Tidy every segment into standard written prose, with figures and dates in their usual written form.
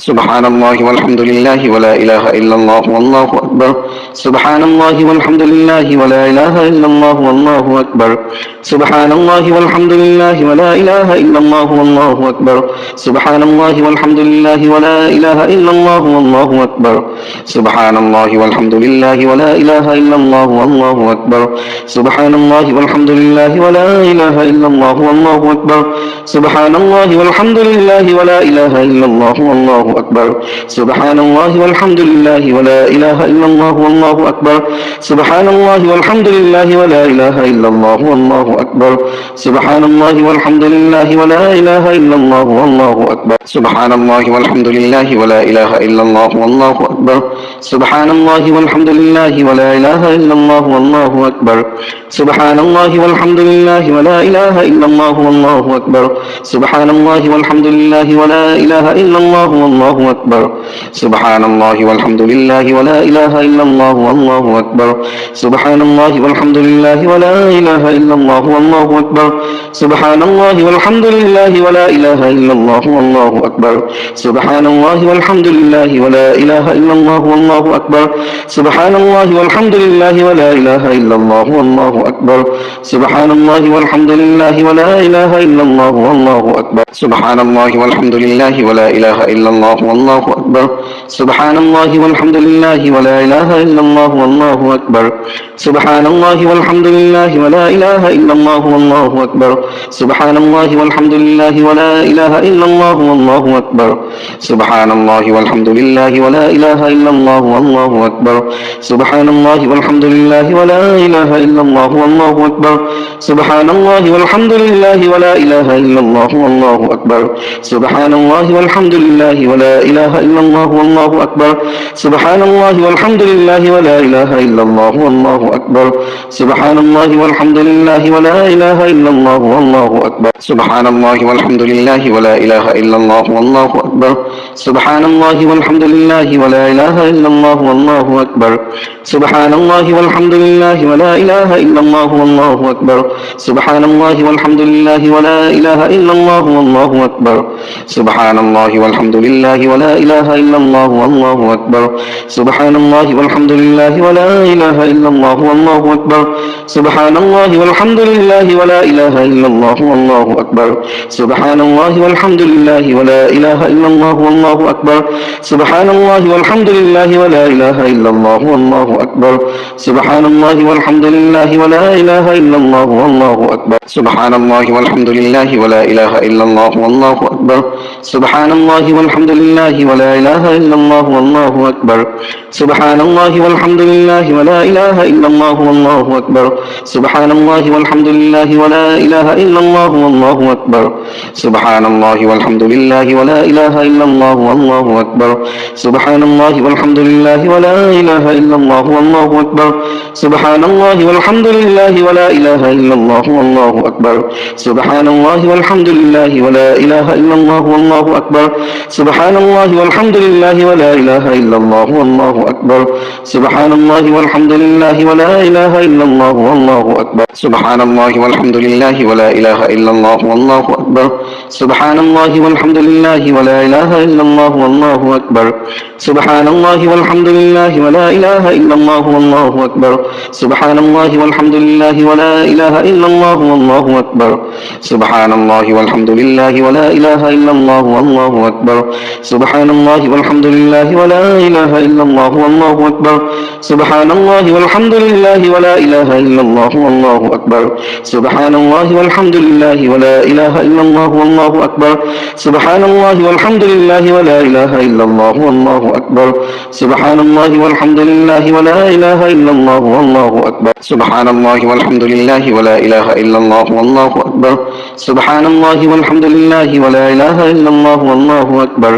سبحان الله والحمد لله ولا إله إلا الله والله أكبر. سبحان الله والحمد لله ولا إله إلا الله والله أكبر. سبحان الله والحمد لله ولا إله إلا الله والله أكبر. سبحان الله والحمد لله ولا إله إلا الله والله أكبر. سبحان الله والحمد لله ولا إله إلا الله والله أكبر. سبحان الله والحمد لله ولا إله إلا الله والله أكبر. سبحان الله والحمد لله ولا إله إلا الله والله أكبر. سبحان الله والحمد لله ولا إله إلا الله والله أكبر. سبحان الله والحمد لله ولا إله إلا الله والله أكبر. سبحان الله والحمد لله ولا إله إلا الله والله أكبر. سبحان الله والحمد لله ولا إله إلا الله والله أكبر. سبحان الله والحمد لله ولا إله إلا الله والله أكبر. سبحان الله والحمد لله ولا إله إلا الله والله أكبر. سبحان الله والحمد لله ولا إله إلا الله والله أكبر. سبحان الله والحمد لله ولا إله إلا الله والله أكبر. سبحان الله والحمد لله ولا إله إلا الله والله أكبر. سبحان الله والحمد لله ولا إله إلا الله والله أكبر. سبحان الله والحمد لله ولا إله إلا الله والله أكبر. سبحان الله والحمد لله ولا إله إلا الله والله أكبر. سبحان الله والحمد لله ولا إله إلا الله والله أكبر. سبحان الله والحمد لله ولا إله إلا الله والله أكبر. سبحان الله والحمد لله ولا إله إلا الله والله أكبر. سبحان الله والحمد لله ولا إله إلا الله والله أكبر. سبحان الله والحمد لله ولا إله إلا الله والله أكبر. سبحان الله والحمد لله ولا إله إلا الله والله أكبر. سبحان الله والحمد لله ولا إله إلا الله والله أكبر. سبحان الله والحمد لله ولا إله إلا الله والله أكبر. سبحان الله والحمد لله ولا إله إلا الله والله أكبر. سبحان الله والحمد لله ولا إله إلا الله والله أكبر. سبحان الله والحمد لله ولا إله إلا الله والله أكبر. سبحان الله والحمد لله ولا إله إلا الله والله أكبر. سبحان الله والحمد لله ولا إله إلا الله والله أكبر. سبحان الله والحمد لله ولا إله إلا الله والله أكبر. سبحان الله والحمد لله ولا إله إلا الله والله أكبر. سبحان الله والحمد لله ولا إله إلا الله والله أكبر. سبحان الله والحمد لله ولا إله إلا الله والله أكبر. سبحان الله والحمد لله ولا إله إلا الله والله أكبر. سبحان الله والحمد لله ولا إله إلا الله والله أكبر. سبحان الله والحمد لله ولا إله إلا الله والله أكبر. سبحان الله والحمد لله ولا إله إلا الله والله أكبر. سبحان الله والحمد لله ولا إله إلا الله والله أكبر. سبحان الله والحمد لله ولا إله إلا الله والله أكبر. سبحان الله والحمد لله ولا إله إلا الله والله أكبر. سبحان الله والحمد لله ولا إله إلا الله والله أكبر. سبحان الله والحمد لله ولا إله إلا الله والله أكبر. سبحان الله والحمد لله ولا إله إلا الله والله أكبر. سبحان الله والحمد لله ولا إله إلا الله والله أكبر. سبحان الله والحمد لله ولا إله إلا الله والله أكبر. سبحان الله والحمد لله ولا إله إلا الله والله أكبر. سبحان الله والحمد لله ولا إله إلا الله والله أكبر. سبحان الله والحمد لله ولا إله إلا الله والله أكبر. سبحان الله والحمد لله ولا إله إلا الله والله أكبر. سبحان الله والحمد لله ولا إله إلا الله والله أكبر. سبحان الله والحمد لله ولا إله إلا الله والله أكبر. سبحان الله والحمد لله ولا إله إلا الله والله أكبر. سبحان الله والحمد لله ولا إله إلا الله والله أكبر. سبحان الله والحمد لله ولا إله إلا الله والله أكبر. سبحان الله والحمد لله ولا إله إلا الله والله أكبر. سبحان الله والحمد لله ولا إله إلا الله والله أكبر. سبحان الله والحمد لله ولا إله إلا الله والله أكبر. سبحان الله والحمد لله ولا إله إلا الله والله أكبر. سبحان الله والحمد لله ولا إله إلا الله والله أكبر.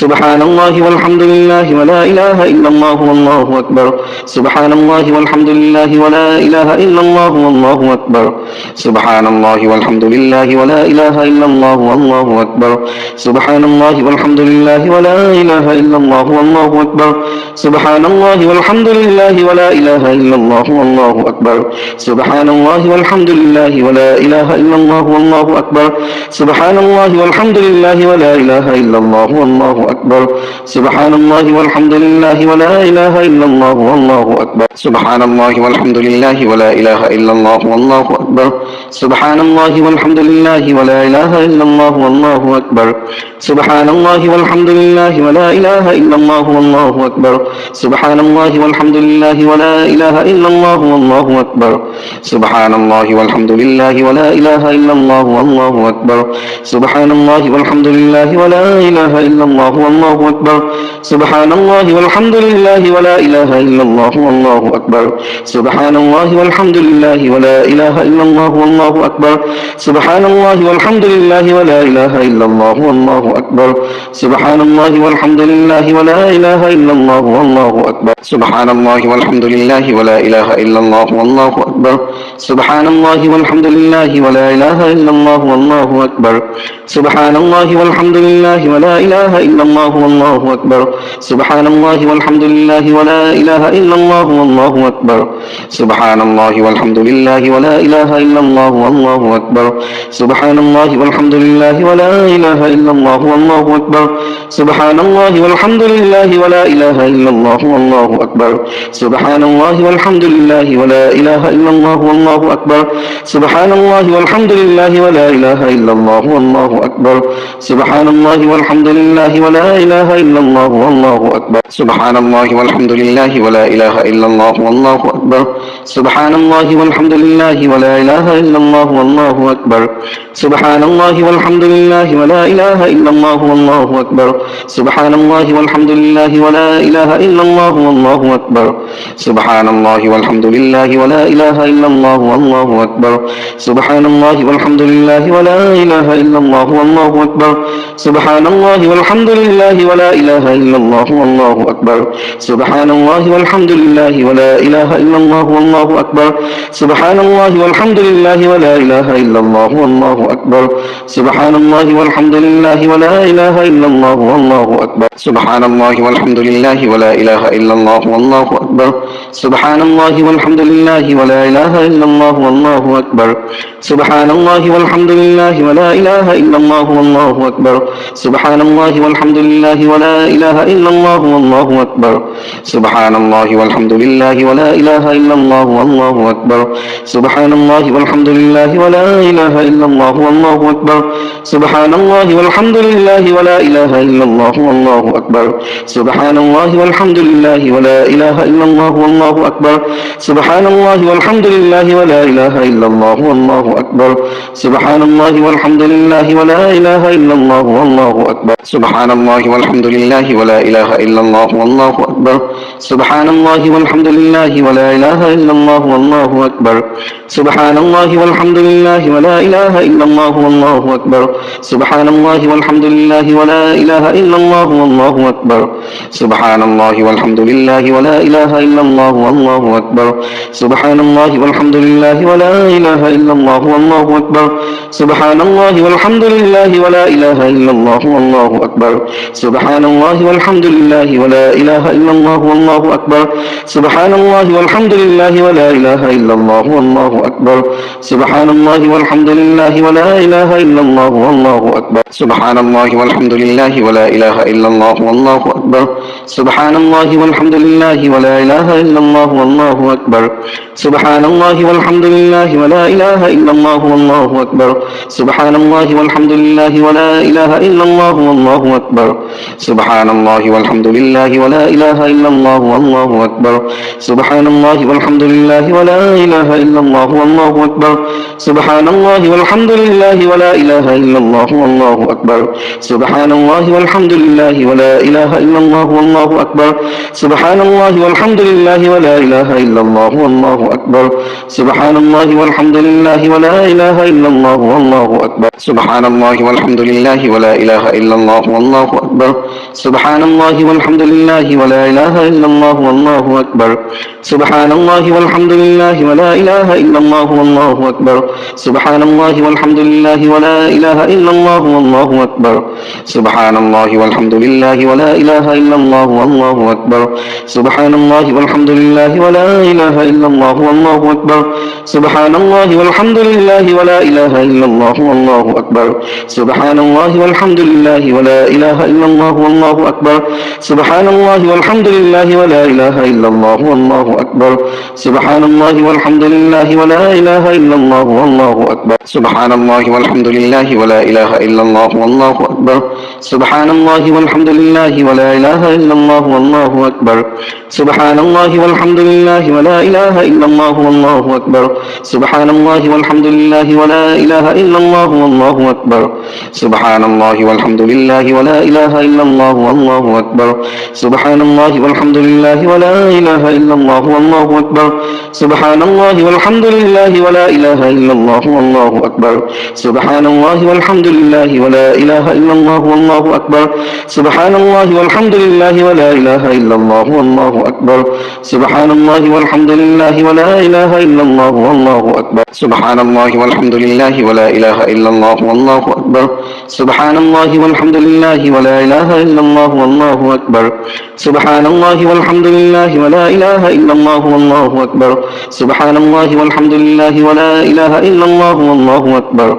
سبحان الله والحمد لله ولا إله إلا الله والله أكبر. سبحان الله والحمد لله ولا إله إلا الله والله أكبر. سبحان الله والحمد لله ولا إله إلا الله والله أكبر. سبحان الله والحمد لله ولا إله إلا الله والله أكبر سبحان الله والحمد لله ولا إله إلا الله والله أكبر سبحان الله والحمد لله ولا إله إلا الله والله أكبر سبحان الله والحمد لله ولا إله إلا الله والله أكبر سبحان الله والحمد لله ولا إله إلا الله والله أكبر سبحان الله والحمد لله ولا إله إلا الله والله أكبر سبحان الله والحمد لله ولا إله إلا الله والله أكبر سبحان الله والحمد لله ولا إله إلا الله والله أكبر سبحان الله والحمد لله ولا إله إلا الله والله أكبر سبحان الله والحمد لله ولا إله إلا الله والله أكبر سبحان الله والحمد لله ولا إله إلا الله والله أكبر سبحان الله والحمد لله ولا إله إلا الله والله أكبر سبحان الله والحمد لله ولا إله إلا الله والله أكبر سبحان الله والحمد لله ولا إله إلا الله والله أكبر سبحان الله والحمد لله ولا إله إلا الله والله أكبر سبحان الله والحمد لله ولا إله إلا الله والله أكبر سبحان الله والحمد لله ولا إله إلا الله والله أكبر سبحان الله والحمد لله ولا إله إلا الله والله أكبر سبحان الله والحمد لله ولا إله إلا الله والله أكبر سبحان الله والحمد لله ولا إله إلا الله والله أكبر سبحان الله والحمد لله ولا إله إلا الله والله أكبر سبحان الله والحمد لله ولا إله إلا الله والله أكبر سبحان الله والحمد لله ولا إله إلا الله والله أكبر سبحان الله والحمد لله ولا إله إلا الله والله أكبر سبحان الله والحمد لله ولا إله إلا الله والله أكبر سبحان الله والحمد لله ولا إله إلا الله والله أكبر سبحان الله والحمد لله ولا إله إلا الله والله أكبر سبحان الله والحمد لله ولا إله إلا الله والله أكبر سبحان الله والحمد لله ولا إله إلا الله والله أكبر سبحان الله والحمد لله ولا إله إلا الله والله أكبر سبحان الله والحمد لله ولا إله إلا الله والله أكبر سبحان الله والحمد لله ولا إله إلا الله والله أكبر سبحان الله والحمد لله ولا إله إلا الله والله أكبر سبحان الله والحمد لله ولا إله إلا الله والله أكبر سبحان الله والحمد لله ولا إله إلا الله والله أكبر سبحان الله والحمد لله ولا إله إلا الله والله أكبر سبحان الله والحمد لله ولا إله إلا الله والله أكبر سبحان الله والحمد لله ولا إله إلا الله والله أكبر سبحان الله والحمد لله ولا إله إلا الله والله أكبر سبحان الله والحمد لله ولا إله إلا الله والله أكبر سبحان الله والحمد لله ولا إله إلا الله والله أكبر سبحان الله والحمد لله ولا إله إلا الله والله أكبر سبحان الله والحمد لله ولا إله إلا الله والله أكبر سبحان الله والحمد لله ولا إله إلا الله والله أكبر سبحان الله والحمد لله ولا إله إلا الله والله أكبر سبحان الله والحمد لله ولا إله إلا الله والله أكبر سبحان الله والحمد لله ولا إله إلا الله والله أكبر سبحان الله والحمد لله ولا إله إلا الله والله أكبر سبحان الله والحمد لله ولا إله إلا الله والله أكبر سبحان الله والحمد لله ولا إله إلا الله والله أكبر سبحان الله والحمد لله ولا إله إلا الله والله أكبر سبحان الله والحمد لله ولا إله إلا الله والله أكبر سبحان الله والحمد لله ولا إله إلا الله والله أكبر سبحان الله والحمد لله ولا إله إلا الله والله أكبر سبحان الله والحمد لله ولا إله إلا الله والله أكبر سبحان الله والحمد لله ولا إله إلا الله والله أكبر سبحان الله والحمد لله ولا إله إلا الله والله أكبر سبحان الله والحمد لله ولا إله إلا الله والله أكبر سبحان الله والحمد لله ولا إله إلا الله والله أكبر سبحان الله والحمد لله ولا إله إلا الله والله أكبر سبحان الله والحمد لله ولا إله إلا الله والله أكبر سبحان الله والحمد لله ولا إله إلا الله والله أكبر سبحان الله والحمد لله ولا إله إلا الله والله أكبر سبحان الله والحمد لله ولا إله إلا الله والله أكبر سبحان الله والحمد لله ولا إله إلا الله والله أكبر سبحان الله والحمد لله ولا إله إلا الله والله أكبر سبحان الله والحمد لله ولا إله إلا الله والله أكبر سبحان الله والحمد لله ولا إله إلا الله والله أكبر سبحان الله والحمد لله ولا إله إلا الله والله أكبر سبحان الله والحمد لله ولا إله إلا الله والله أكبر سبحان الله والحمد لله ولا إله إلا الله والله أكبر سبحان الله والحمد لله ولا إله إلا الله والله أكبر سبحان الله والحمد لله ولا إله إلا الله والله أكبر سبحان الله والحمد لله ولا إله إلا الله والله أكبر سبحان الله والحمد لله ولا إله إلا الله والله أكبر سبحان الله والحمد لله ولا إله إلا الله والله أكبر سبحان الله والحمد لله ولا إله إلا الله والله أكبر سبحان الله والحمد لله ولا إله إلا الله والله أكبر سبحان الله والحمد لله ولا إله إلا الله والله أكبر سبحان الله والحمد لله ولا إله إلا الله والله أكبر سبحان الله والحمد لله ولا إله إلا الله والله أكبر سبحان الله والحمد لله ولا إله إلا الله والله أكبر سبحان الله والحمد لله ولا إله إلا الله والله أكبر سبحان الله والحمد لله ولا إله إلا الله والله أكبر سبحان الله والحمد لله ولا إله إلا الله والله أكبر سبحان الله والحمد لله ولا إله إلا الله والله أكبر سبحان الله والحمد لله ولا إله إلا الله والله أكبر سبحان الله والحمد لله ولا إله إلا الله والله أكبر سبحان الله والحمد لله ولا إله إلا الله والله أكبر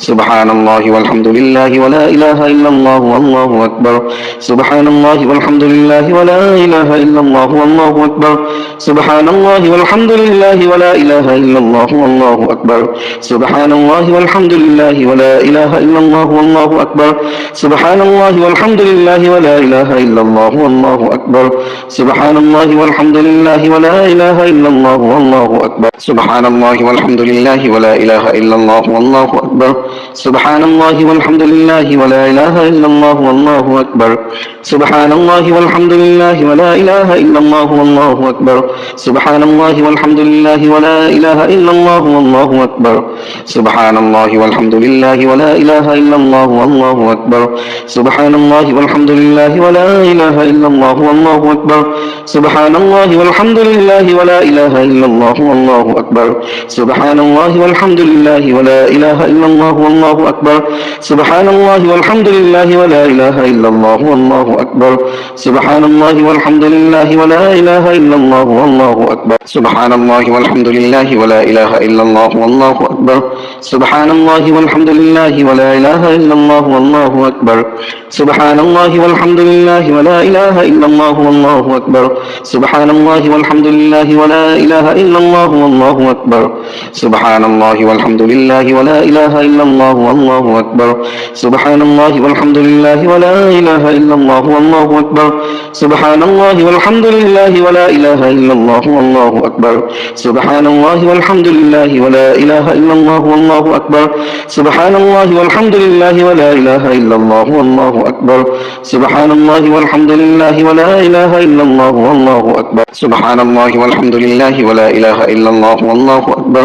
سبحان الله والحمد لله ولا إله إلا الله والله أكبر سبحان الله والحمد لله ولا إله إلا الله والله أكبر سبحان الله والحمد لله ولا إله إلا الله والله أكبر سبحان الله والحمد لله ولا إله إلا الله والله أكبر سبحان الله والحمد لله ولا إله إلا الله والله أكبر سبحان الله والحمد لله ولا إله إلا الله والله أكبر سبحان الله والحمد لله ولا إله إلا الله والله أكبر سبحان الله والحمد لله ولا إله إلا الله والله أكبر سبحان الله والحمد لله ولا إله إلا الله والله أكبر سبحان الله والحمد لله ولا إله إلا الله والله أكبر سبحان الله والحمد لله ولا إله إلا الله والله أكبر سبحان الله والحمد لله ولا إله إلا الله والله أكبر سبحان الله والحمد لله ولا إله إلا الله والله أكبر سبحان الله والحمد لله ولا إله إلا الله والله أكبر سبحان الله والحمد لله ولا إله إلا الله والله أكبر سبحان الله والحمد لله ولا إله إلا الله والله أكبر سبحان الله والحمد لله ولا إله إلا الله والله أكبر سبحان الله والحمد لله ولا إله إلا الله والله أكبر سبحان الله والحمد لله ولا إله إلا الله والله أكبر سبحان الله والحمد لله ولا إله إلا الله والله أكبر سبحان الله والحمد لله ولا إله إلا الله والله أكبر سبحان الله والحمد لله ولا إله إلا الله والله أكبر سبحان الله والحمد لله ولا إله إلا الله والله أكبر سبحان الله والحمد لله ولا إله إلا الله والله أكبر سبحان الله والحمد لله ولا إله إلا الله والله أكبر سبحان الله والحمد لله ولا إله إلا الله والله أكبر سبحان الله والحمد لله ولا إله إلا الله والله أكبر سبحان الله والحمد لله ولا إله إلا الله والله أكبر سبحان الله والحمد لله ولا إله إلا الله والله أكبر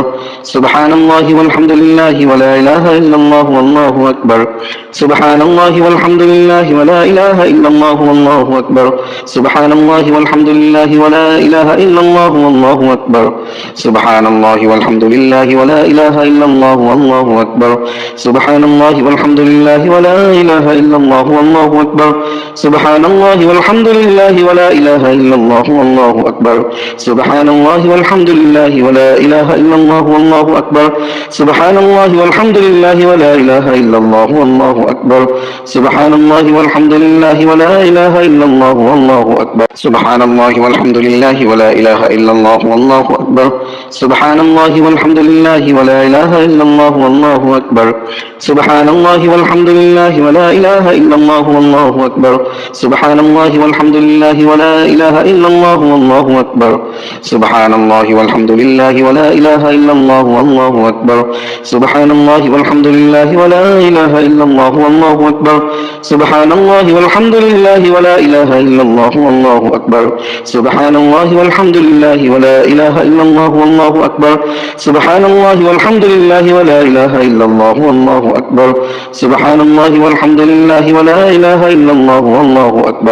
سبحان الله والحمد لله ولا إله إلا الله والله أكبر سبحان الله والحمد لله ولا إله إلا الله والله أكبر سبحان الله والحمد لله ولا إله إلا الله والله أكبر سبحان الله والحمد لله ولا إله إلا الله والله أكبر سبحان الله والحمد لله ولا إله إلا الله والله أكبر سبحان الله والحمد لله ولا إله إلا الله والله أكبر سبحان الله والحمد لله ولا إله إلا الله والله أكبر سبحان الله والحمد لله ولا إله إلا الله والله أكبر سبحان الله والحمد لله ولا إله إلا الله والله أكبر سبحان الله والحمد لله ولا إله إلا الله والله أكبر سبحان الله والحمد لله ولا إله إلا الله والله أكبر سبحان الله والحمد لله ولا إله إلا الله والله أكبر سبحان الله والحمد لله ولا إله إلا الله والله أكبر سبحان الله والحمد لله ولا إله إلا الله والله أكبر سبحان الله والحمد لله ولا إله إلا الله والله أكبر سبحان الله والحمد لله ولا إله إلا الله والله أكبر سبحان الله والحمد لله ولا إله إلا الله والله أكبر